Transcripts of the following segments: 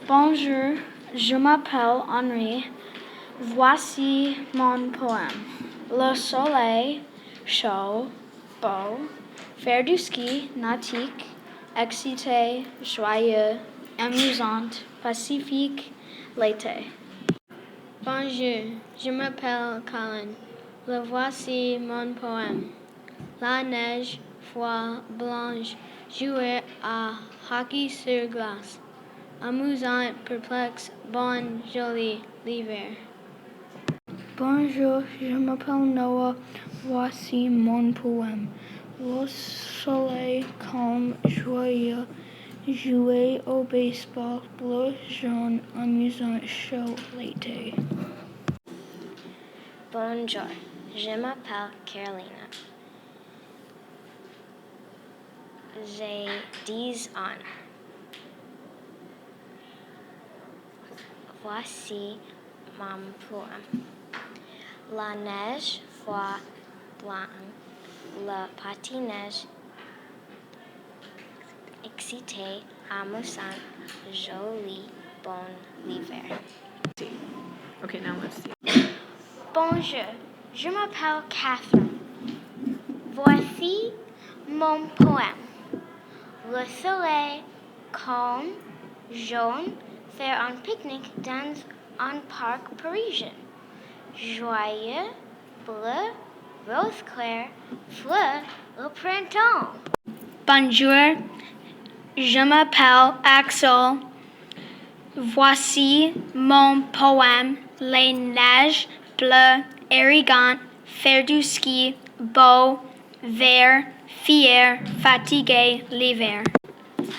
Bonjour, je m'appelle Henri. Voici mon poème. Le soleil, chaud, beau, faire du ski, nautique, excité, joyeux, amusante, pacifique, l'été. Bonjour, je m'appelle Colin. Le voici mon poème. La neige, froid, blanche, jouer à hockey sur glace. Amusant, perplexe, bon, joli, l'hiver. Bonjour, je m'appelle Noah. Voici mon poème. Le soleil calme, joyeux, jouer au baseball, bleu, jaune, amusant, chaud, l'été. Bonjour, je m'appelle Carolina. J'ai 10 ans. Voici mon poème. La neige, froid, blanc, le patinage, excité, amusant, joli, bon, l'hiver. Okay, now let's see. Bonjour, je m'appelle Catherine. Voici mon poème. Le soleil calme, jaune, faire un pique-nique dans un parc parisien. Joyeux, bleu, rose clair, fleur, le printemps. Bonjour, je m'appelle Axel. Voici mon poème. Les neiges bleues, irrigantes, faire du ski, beau, vert, fier, fatigué, l'hiver.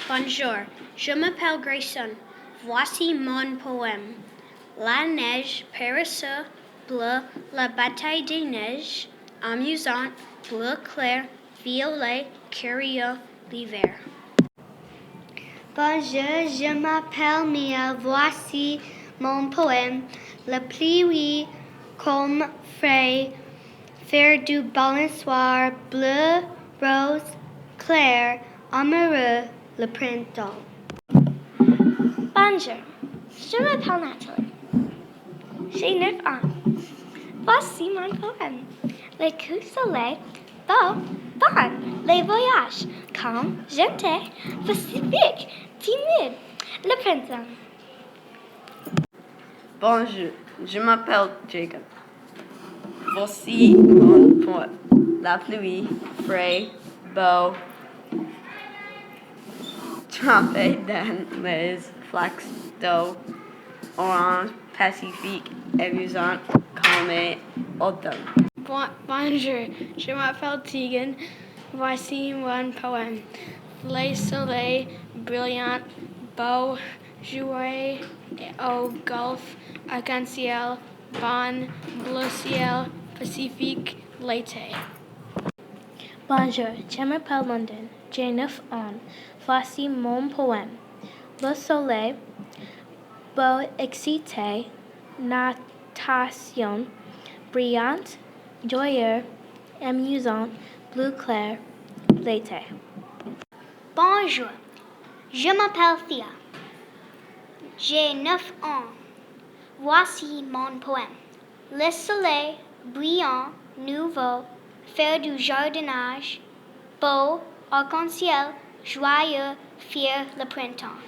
Bonjour, je m'appelle Grayson. Voici mon poème. La neige, paresseux, bleu, la bataille des neiges, amusante, bleu clair, violet, curieux, l'hiver. Bonjour, je m'appelle Mia. Voici mon poème. La pluie, comme frais, faire du balançoire, bleu, rose, clair, amoureux, le printemps. Bonjour, je m'appelle Nathalie. J'ai 9 ans. Voici mon poème. Les coups de soleil, beau, bon, les voyages, calme, gentil, pacifique, timide, le printemps. Bonjour, je m'appelle Jacob. Voici mon poème. La pluie, frais, beau, trempé dans les flaques d'eau, orange, pacifique, amusant, calme, automne. Bonjour, je m'appelle Tegan. Voici mon poème. Le soleil brillant, beau, jouer au golf, arc-en-ciel, bon, bleu ciel, pacifique, l'été. Bonjour, je m'appelle London. J'ai 9 ans. Voici mon poème. Le soleil, beau, excité, natation, brillante, joyeux, amusant, bleu clair, l'été. Bonjour, je m'appelle Thea. J'ai 9 ans. Voici mon poème. Le soleil brillant, nouveau, faire du jardinage, beau, arc-en-ciel, joyeux, fier le printemps.